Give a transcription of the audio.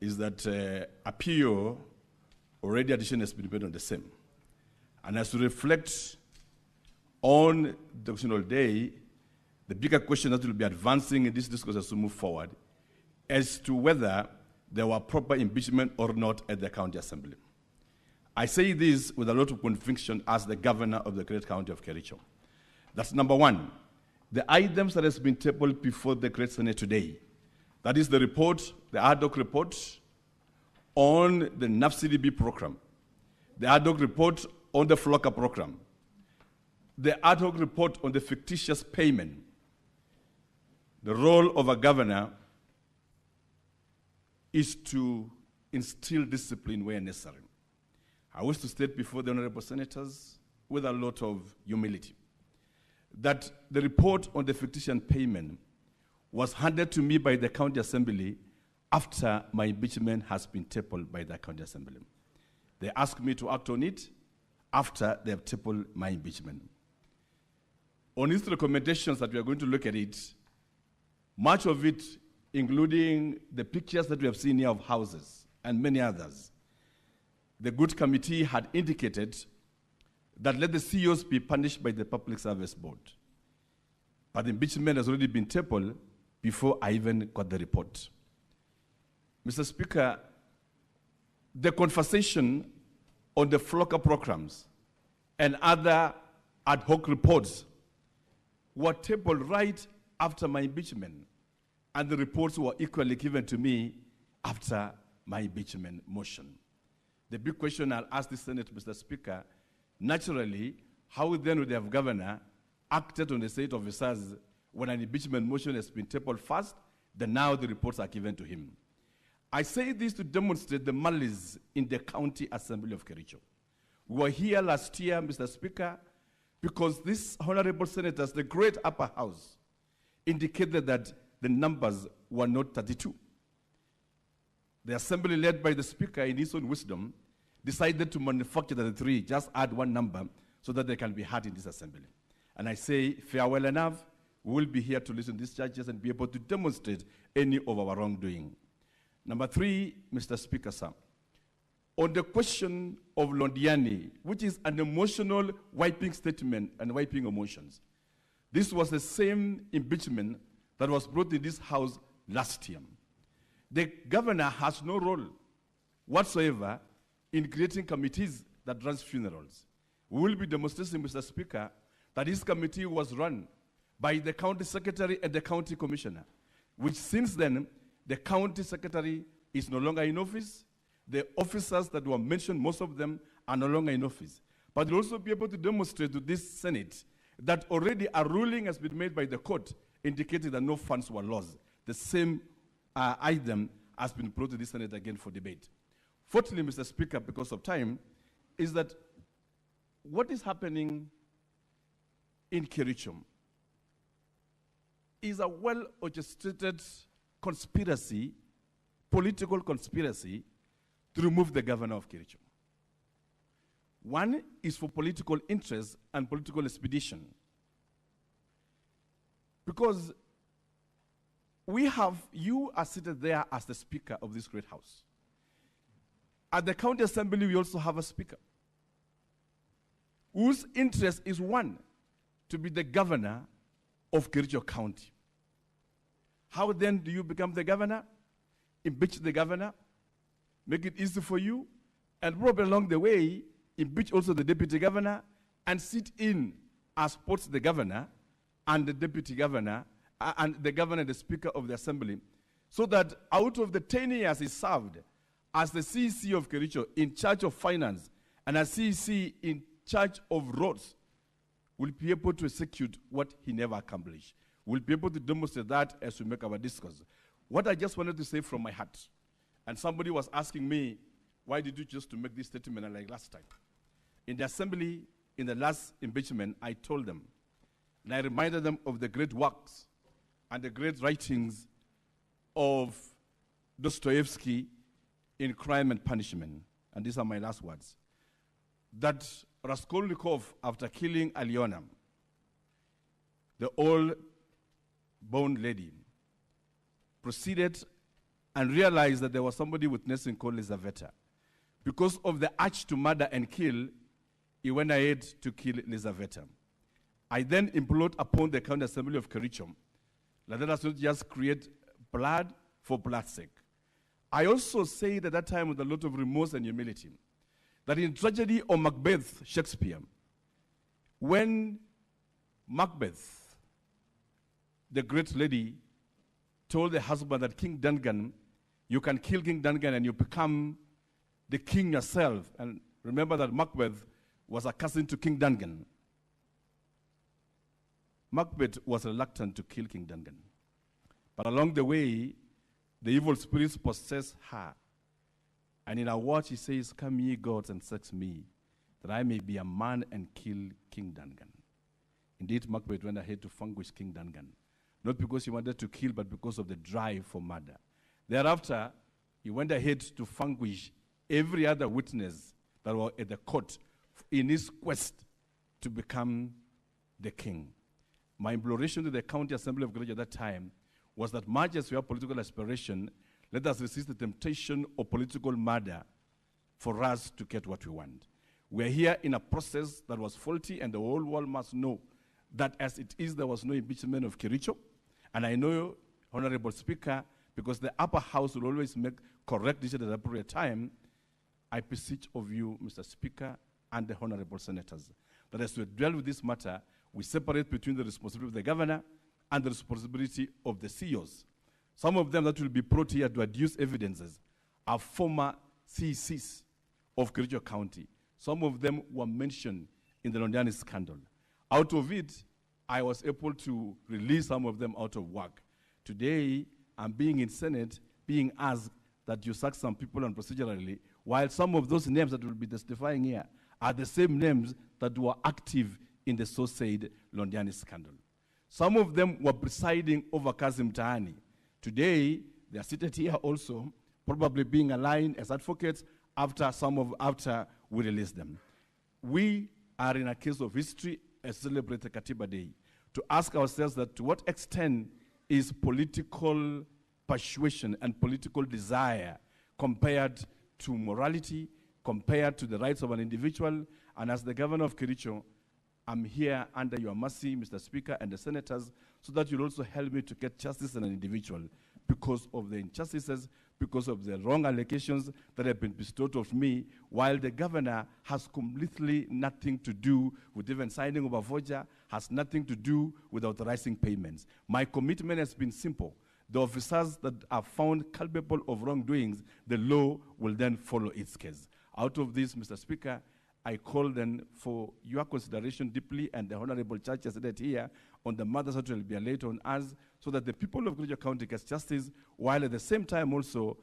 is that appeal already addition has been made on the same. And as to reflect on the question all day, the bigger question that will be advancing in this discourse as we move forward as to whether there were proper impeachment or not at the county assembly. I say this with a lot of conviction as the governor of the great county of Kericho. That's number one. The items that has been tabled before the great Senate today, that is the report, the ad hoc report on the NAFCDB program, the ad hoc report on the FLOCA program, the ad hoc report on the fictitious payment. The role of a governor is to instill discipline where necessary. I wish to state before the honorable senators with a lot of humility that the report on the fictitious payment was handed to me by the county assembly after my impeachment has been tabled by the county assembly. They asked me to act on it after they have tabled my impeachment. On its recommendations that we are going to look at it, much of it, including the pictures that we have seen here of houses and many others, the good committee had indicated that let the CEOs be punished by the Public Service Board. But the impeachment has already been tabled before I even got the report. Mr. Speaker, the conversation on the FLOCA programs and other ad hoc reports were tabled right after my impeachment, and the reports were equally given to me after my impeachment motion. The big question I'll ask the Senate, Mr. Speaker, naturally, how then would the governor acted on the state officers when an impeachment motion has been tabled first, then now the reports are given to him? I say this to demonstrate the malice in the County Assembly of Kericho. We were here last year, Mr. Speaker, because these honorable senators, the great upper house, indicated that the numbers were not 32. The assembly, led by the speaker in his own wisdom, decided to manufacture the 33, just add one number so that they can be heard in this assembly. And I say, farewell enough, we will be here to listen to these judges and be able to demonstrate any of our wrongdoing. Number three, Mr. Speaker, sir, on the question of Londiani, which is an emotional wiping statement and wiping emotions, this was the same impeachment that was brought in this house last year. The governor has no role whatsoever in creating committees that run funerals. We will be demonstrating, Mr. Speaker, that this committee was run by the county secretary and the county commissioner, which since then, the county secretary is no longer in office. The officers that were mentioned, most of them are no longer in office. But we'll also be able to demonstrate to this Senate that already a ruling has been made by the court indicating that no funds were lost. The same item has been brought to the Senate again for debate. Fourthly, Mr. Speaker, because of time, is that what is happening in Kericho is a well-orchestrated conspiracy, political conspiracy, to remove the governor of Kericho. One is for political interest and political expedition. Because you are seated there as the speaker of this great house. At the county assembly, we also have a speaker whose interest is one, to be the governor of Kericho County. How then do you become the governor? Impeach the governor, make it easy for you, and probably along the way, impeach also the deputy governor, and sit in as both the governor and the deputy governor, and the governor and the speaker of the assembly, so that out of the 10 years he served as the CEC of Kericho in charge of finance and as CEC in charge of roads, will be able to execute what he never accomplished. We'll be able to demonstrate that as we make our discourse. What I just wanted to say from my heart, and somebody was asking me, why did you choose to make this statement like last time? In the assembly, in the last impeachment, I told them, and I reminded them of the great works and the great writings of Dostoevsky in Crime and Punishment. And these are my last words. That Raskolnikov, after killing Alyona, the old bone lady, proceeded and realized that there was somebody witnessing called Lizaveta. Because of the urge to murder and kill, he went ahead to kill Lizaveta. I then implored upon the County Assembly of Kericho, let us not just create blood for blood's sake. I also said at that time with a lot of remorse and humility that in tragedy of Macbeth, Shakespeare, when Macbeth, the great lady, told the husband that King Duncan, you can kill King Duncan and you become the king yourself. And remember that Macbeth was a cousin to King Duncan. Macbeth was reluctant to kill King Duncan. But along the way, the evil spirits possessed her. And in her watch, he says, come ye gods and sex me, that I may be a man and kill King Duncan. Indeed, Macbeth went ahead to vanquish King Duncan. Not because he wanted to kill, but because of the drive for murder. Thereafter, he went ahead to vanquish every other witness that was at the court in his quest to become the king. My imploration to the County Assembly of Kericho at that time was that much as we have political aspiration, let us resist the temptation of political murder for us to get what we want. We are here in a process that was faulty, and the whole world must know that as it is, there was no impeachment of Kericho. And I know, Honorable Speaker, because the upper house will always make correct decisions at the appropriate time, I beseech of you, Mr. Speaker, and the honorable senators, that as we deal with this matter, we separate between the responsibility of the governor and the responsibility of the CEOs. Some of them that will be brought here to adduce evidences are former CECs of Kericho County. Some of them were mentioned in the Londiani scandal. Out of it, I was able to release some of them out of work. Today, I'm being in Senate, being asked that you sack some people procedurally, while some of those names that will be testifying here are the same names that were active in the so-said Londiani scandal. Some of them were presiding over Kazim Tahani. Today, they are seated here also, probably being aligned as advocates after we release them. We are in a case of history as celebrated Katiba Day, to ask ourselves that to what extent is political persuasion and political desire compared to morality, compared to the rights of an individual. And as the governor of Kericho, I'm here under your mercy, Mr. Speaker, and the senators, so that you'll also help me to get justice on an individual because of the injustices, because of the wrong allegations that have been bestowed of me, while the governor has completely nothing to do with even signing of a voucher, has nothing to do with authorizing payments. My commitment has been simple. The officers that are found culpable of wrongdoings, the law will then follow its case. Out of this, Mr. Speaker, I call then for your consideration deeply, and the Honorable Church has said it here, on the matters that will be laid on us, so that the people of Kericho County get justice, while at the same time also